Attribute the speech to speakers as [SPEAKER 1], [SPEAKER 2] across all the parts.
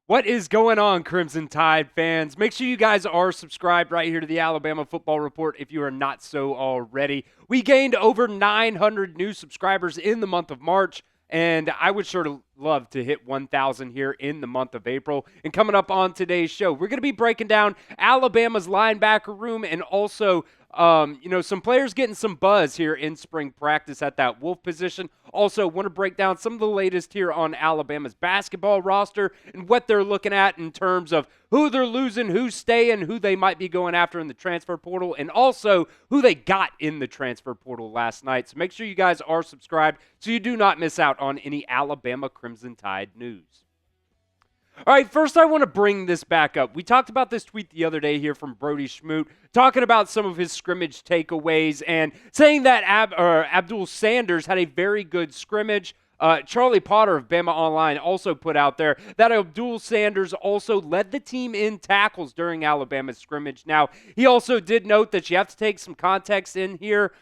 [SPEAKER 1] What is going on, Crimson Tide fans? Make sure you guys are subscribed right here to the Alabama Football Report if you are not so already. We gained over 900 new subscribers in the month of March, and I would sure love to hit 1,000 here in the month of April. And coming up on today's show, we're going to be breaking down Alabama's linebacker room and also some players getting some buzz here in spring practice at that Wolf position. Also, want to break down some of the latest here on Alabama's basketball roster and what they're looking at in terms of who they're losing, who's staying, who they might be going after in the transfer portal, and also who they got in the transfer portal last night. So make sure you guys are subscribed so you do not miss out on any Alabama Crimson Tide news. All right, first I want to bring this back up. We talked about this tweet the other day here from Brody Schmoot, talking about some of his scrimmage takeaways and saying that Abduall Sanders had a very good scrimmage. Charlie Potter of Bama Online also put out there that Abduall Sanders also led the team in tackles during Alabama's scrimmage. Now, he also did note that you have to take some context in here.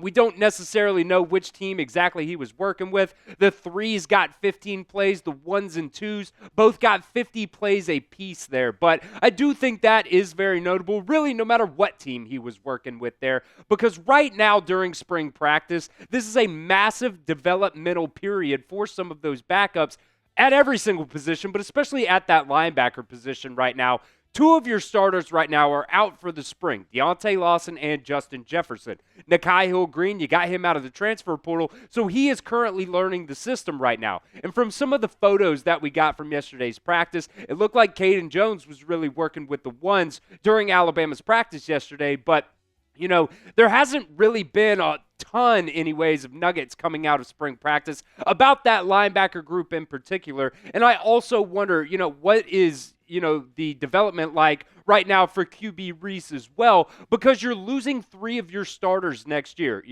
[SPEAKER 1] We don't necessarily know which team exactly he was working with. The threes got 15 plays. The ones and twos both got 50 plays a piece there. But I do think that is very notable, really, no matter what team he was working with there. Because right now during spring practice, this is a massive developmental period for some of those backups at every single position, but especially at that linebacker position right now. Two of your starters right now are out for the spring, Deontae, Lawson, and Justin Jefferson. Nikhai Green, you got him out of the transfer portal, so he is currently learning the system right now. And from some of the photos that we got from yesterday's practice, it looked like Cayden Jones was really working with the ones during Alabama's practice yesterday, but there hasn't really been a ton, anyways, of nuggets coming out of spring practice about that linebacker group in particular. And I also wonder, what is, the development like right now for QB Reese as well, because you're losing three of your starters next year.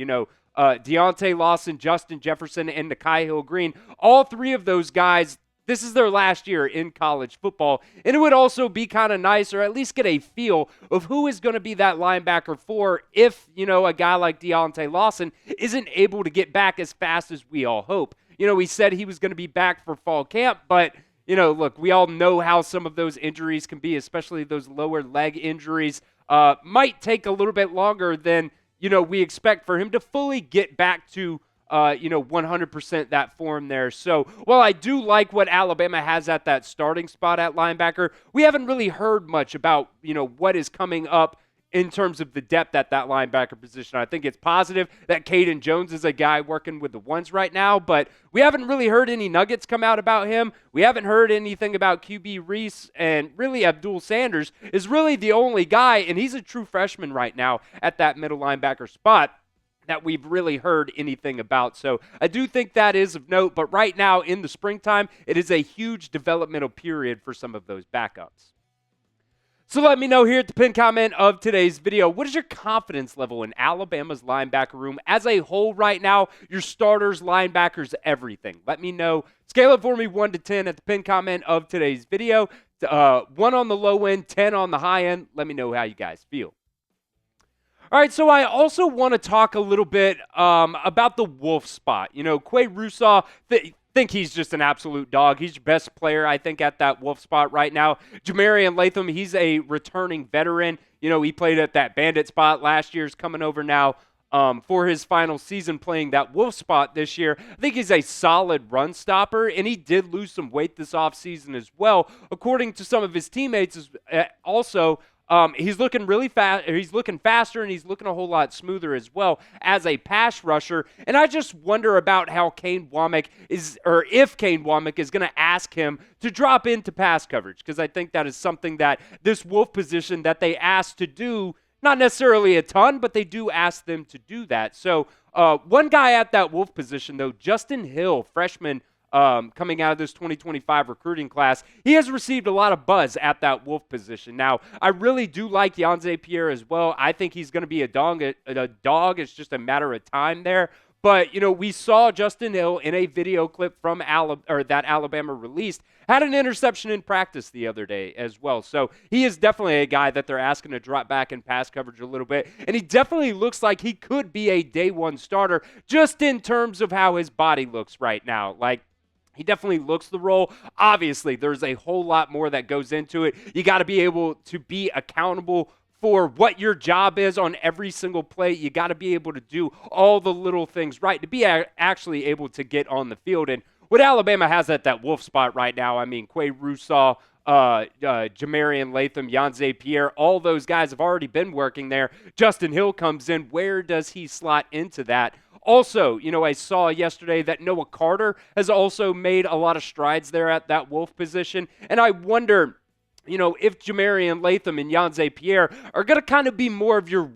[SPEAKER 1] Deontae, Lawson, Justin Jefferson, and Nikhai Green. All three of those guys, this is their last year in college football, and it would also be kind of nice, or at least get a feel of who is going to be that linebacker for if, a guy like Deontae Lawson isn't able to get back as fast as we all hope. He said he was going to be back for fall camp, but, look, we all know how some of those injuries can be, especially those lower leg injuries. Might take a little bit longer than, we expect for him to fully get back to 100% that form there. So while I do like what Alabama has at that starting spot at linebacker, we haven't really heard much about, what is coming up in terms of the depth at that linebacker position. I think it's positive that Cayden Jones is a guy working with the ones right now, but we haven't really heard any nuggets come out about him. We haven't heard anything about QB Reese, and really Abduall Sanders is really the only guy, and he's a true freshman right now at that middle linebacker spot that we've really heard anything about. So I do think that is of note, but right now in the springtime, it is a huge developmental period for some of those backups. So let me know here at the pinned comment of today's video, what is your confidence level in Alabama's linebacker room as a whole right now? Your starters, linebackers, everything. Let me know. Scale it for me 1 to 10 at the pinned comment of today's video. 1 on the low end, 10 on the high end. Let me know how you guys feel. All right, so I also want to talk a little bit about the Wolf spot. Qua Russaw, think he's just an absolute dog. He's your best player, I think, at that Wolf spot right now. Jah-Marien Latham, he's a returning veteran. He played at that Bandit spot last year, is coming over now for his final season playing that Wolf spot this year. I think he's a solid run stopper, and he did lose some weight this offseason as well. According to some of his teammates, also, he's looking really fast. He's looking faster, and he's looking a whole lot smoother as well as a pass rusher. And I just wonder about how Kane Womack if Kane Womack is going to ask him to drop into pass coverage, because I think that is something that this Wolf position that they ask to do, not necessarily a ton, but they do ask them to do that. So one guy at that Wolf position, though, Justin Hill, freshman, coming out of this 2025 recruiting class, he has received a lot of buzz at that Wolf position. Now, I really do like Yhonzae Pierre as well. I think he's going to be a dog. It's just a matter of time there. But, we saw Justin Hill in a video clip from that Alabama released, had an interception in practice the other day as well. So he is definitely a guy that they're asking to drop back in pass coverage a little bit. And he definitely looks like he could be a day one starter just in terms of how his body looks right now. Like, He definitely looks the role. Obviously, there's a whole lot more that goes into it. You got to be able to be accountable for what your job is on every single play. You got to be able to do all the little things right to be actually able to get on the field. And what Alabama has at that wolf spot right now, I mean, Qua Russaw, Jah-Marien, Latham, Yhonzae, Pierre, all those guys have already been working there. Justin Hill comes in. Where does he slot into that? Also, I saw yesterday that Noah Carter has also made a lot of strides there at that wolf position. And I wonder, if Jah-Marien, Latham, and Yhonzae Pierre are going to kind of be more of your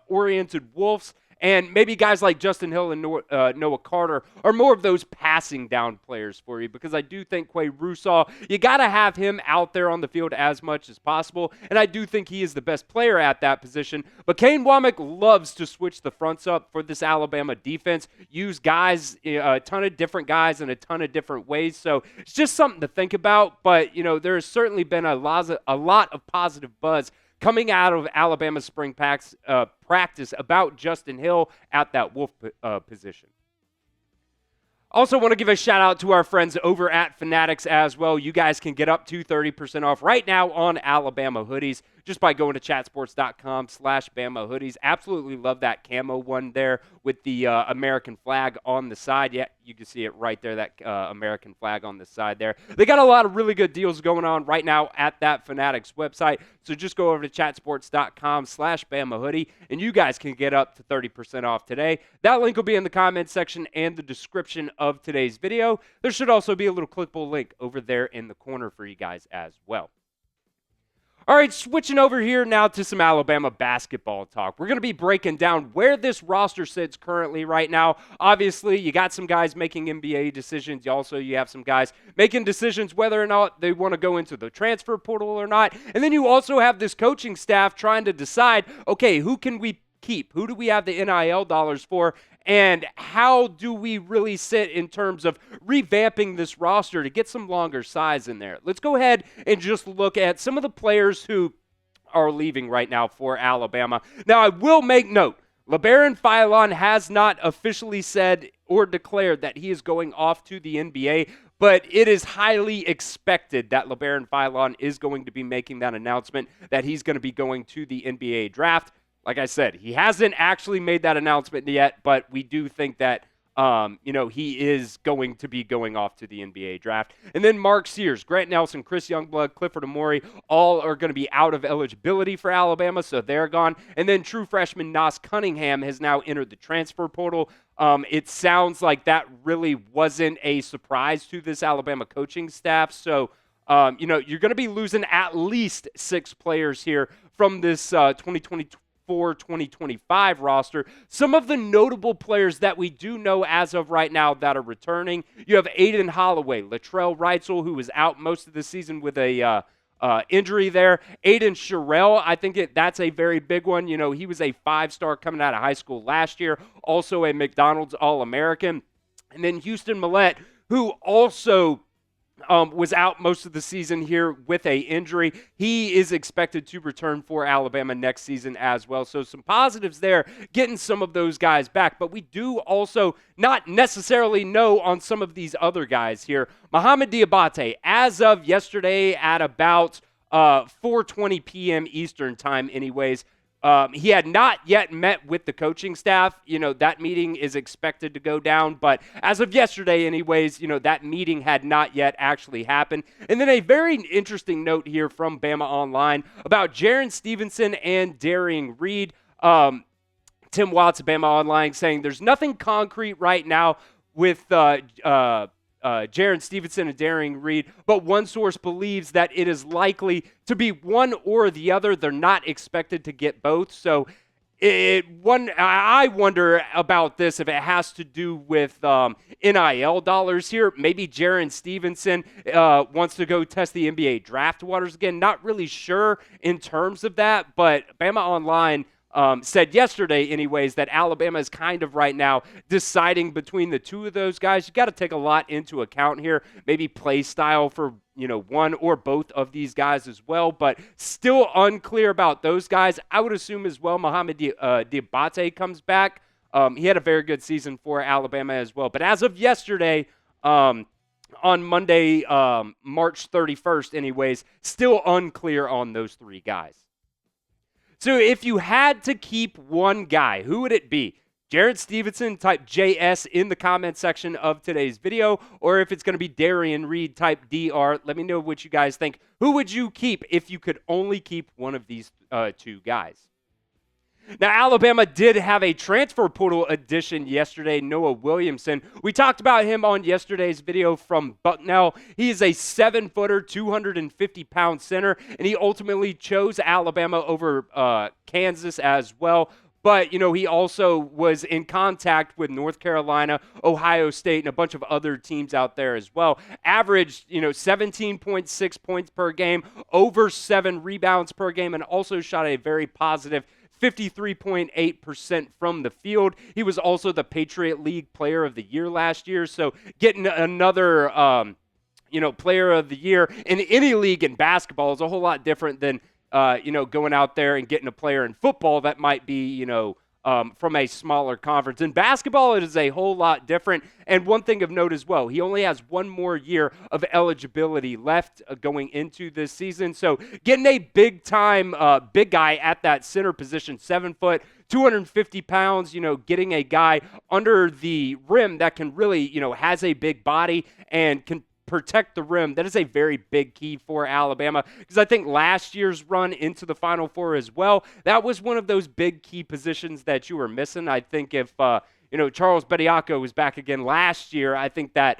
[SPEAKER 1] oriented wolves, and maybe guys like Justin Hill and Noah Carter are more of those passing down players for you, because I do think Qua Russaw, you got to have him out there on the field as much as possible, and I do think he is the best player at that position. But Kane Womack loves to switch the fronts up for this Alabama defense, use guys, a ton of different guys in a ton of different ways, so it's just something to think about. But, there has certainly been a lot of positive buzz coming out of Alabama's spring practice about Justin Hill at that wolf position. Also want to give a shout out to our friends over at Fanatics as well. You guys can get up to 30% off right now on Alabama hoodies just by going to chatsports.com/Bama hoodies. Absolutely love that camo one there with the American flag on the side. Yeah, you can see it right there, that American flag on the side there. They got a lot of really good deals going on right now at that Fanatics website. So just go over to chatsports.com/Bama hoodie, and you guys can get up to 30% off today. That link will be in the comments section and the description of today's video. There should also be a little clickable link over there in the corner for you guys as well. All right, switching over here now to some Alabama basketball talk. We're going to be breaking down where this roster sits currently right now. Obviously, you got some guys making NBA decisions. You have some guys making decisions whether or not they want to go into the transfer portal or not. And then you also have this coaching staff trying to decide, okay, who can we keep? Who do we have the NIL dollars for? And how do we really sit in terms of revamping this roster to get some longer size in there? Let's go ahead and just look at some of the players who are leaving right now for Alabama. Now, I will make note, LeBaron Philon has not officially said or declared that he is going off to the NBA, but it is highly expected that LeBaron Philon is going to be making that announcement that he's going to be going to the NBA draft. Like I said, he hasn't actually made that announcement yet, but we do think that, he is going to be going off to the NBA draft. And then Mark Sears, Grant Nelson, Chris Youngblood, Clifford Amore, all are going to be out of eligibility for Alabama, so they're gone. And then true freshman Nas Cunningham has now entered the transfer portal. It sounds like that really wasn't a surprise to this Alabama coaching staff. So, you're going to be losing at least 6 players here from this 2024-2025 roster. Some of the notable players that we do know as of right now that are returning, you have Aiden Holloway, Latrell Reitzel, who was out most of the season with a injury there. Aiden Sherrill, I think that's a very big one. He was a 5-star coming out of high school last year, also a McDonald's All-American. And then Houston Millette, who also was out most of the season here with a injury. He is expected to return for Alabama next season as well. So some positives there, getting some of those guys back. But we do also not necessarily know on some of these other guys here. Mohamoud Diabate, as of yesterday at about 4:20 p.m. Eastern time anyways, he had not yet met with the coaching staff. That meeting is expected to go down. But as of yesterday anyways, that meeting had not yet actually happened. And then a very interesting note here from Bama Online about Jaron Stevenson and Darian Reed. Tim Watts of Bama Online saying there's nothing concrete right now with Jaron Stevenson and Darian Reed, but one source believes that it is likely to be one or the other. They're not expected to get both. So I wonder about this, if it has to do with NIL dollars here. Maybe Jaron Stevenson wants to go test the NBA draft waters again. Not really sure in terms of that, but Bama Online said yesterday anyways that Alabama is kind of right now deciding between the two of those guys. You got to take a lot into account here, maybe play style for one or both of these guys as well, but still unclear about those guys. I would assume as well Mohamoud Diabate comes back. he had a very good season for Alabama as well. But as of yesterday, on Monday, March 31st anyways, still unclear on those 3 guys. So if you had to keep one guy, who would it be? Jared Stevenson, type JS in the comment section of today's video, or if it's going to be Darian Reed, type DR. Let me know what you guys think. Who would you keep if you could only keep one of these 2 guys? Now, Alabama did have a transfer portal addition yesterday, Noah Williamson. We talked about him on yesterday's video from Bucknell. He is a 7-footer, 250-pound center, and he ultimately chose Alabama over Kansas as well. But, he also was in contact with North Carolina, Ohio State, and a bunch of other teams out there as well. Averaged, 17.6 points per game, over 7 rebounds per game, and also shot a very positive 53.8% from the field. He was also the Patriot League Player of the Year last year, so getting another, Player of the Year in any league in basketball is a whole lot different than, going out there and getting a player in football that might be, from a smaller conference. In basketball, it is a whole lot different. And one thing of note as well, he only has 1 more year of eligibility left going into this season. So getting a big-time big guy at that center position, 7 foot, 250 pounds, getting a guy under the rim that can really, has a big body and can protect the rim. That is a very big key for Alabama, because I think last year's run into the Final Four as well, that was one of those big key positions that you were missing. I think if Charles Bediako was back again last year, I think that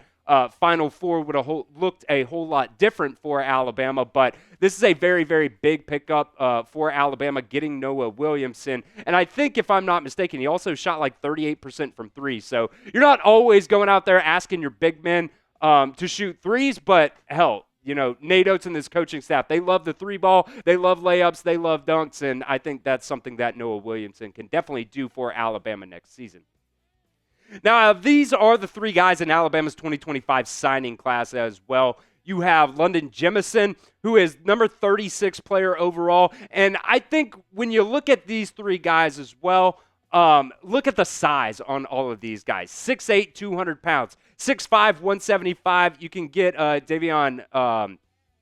[SPEAKER 1] Final Four would have looked a whole lot different for Alabama. But this is a very, very big pickup for Alabama, getting Noah Williamson. And I think, if I'm not mistaken, he also shot like 38% from 3. So you're not always going out there asking your big men to shoot threes, but hell, Nate Oates and this coaching staff, they love the 3-ball, they love layups, they love dunks, and I think that's something that Noah Williamson can definitely do for Alabama next season. Now, these are the 3 guys in Alabama's 2025 signing class as well. You have London Jemison, who is number 36 player overall, and I think when you look at these 3 guys as well, look at the size on all of these guys. 6'8", 200 pounds. 6'5", 175. You can get Davion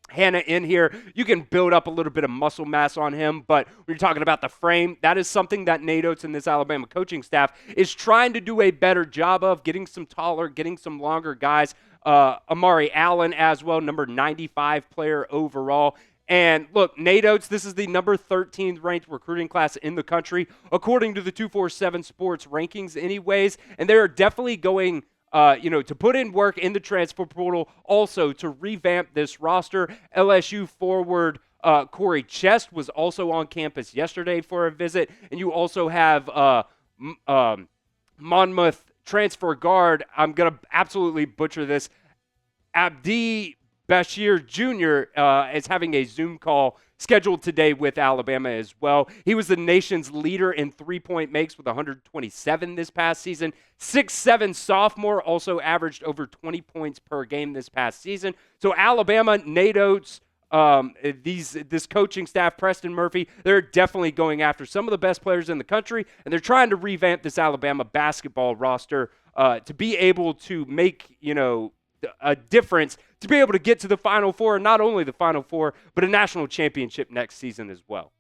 [SPEAKER 1] Hannah in here. You can build up a little bit of muscle mass on him, but when you're talking about the frame, that is something that Nate Oates and this Alabama coaching staff is trying to do a better job of, getting some taller, getting some longer guys. Amari Allen as well, number 95 player overall. And look, Nate Oates, this is the number 13th ranked recruiting class in the country, according to the 247 Sports rankings anyways. And they're definitely going, to put in work in the transfer portal, also to revamp this roster. LSU forward Corey Chest was also on campus yesterday for a visit. And you also have Monmouth transfer guard, I'm going to absolutely butcher this, Abdi Bashir Jr. Is having a Zoom call scheduled today with Alabama as well. He was the nation's leader in 3-point makes with 127 this past season. 6'7" sophomore, also averaged over 20 points per game this past season. So Alabama, Nate Oates, this coaching staff, Preston Murphy, they're definitely going after some of the best players in the country, and they're trying to revamp this Alabama basketball roster to be able to make, a difference, to be able to get to the Final Four, and not only the Final Four, but a national championship next season as well.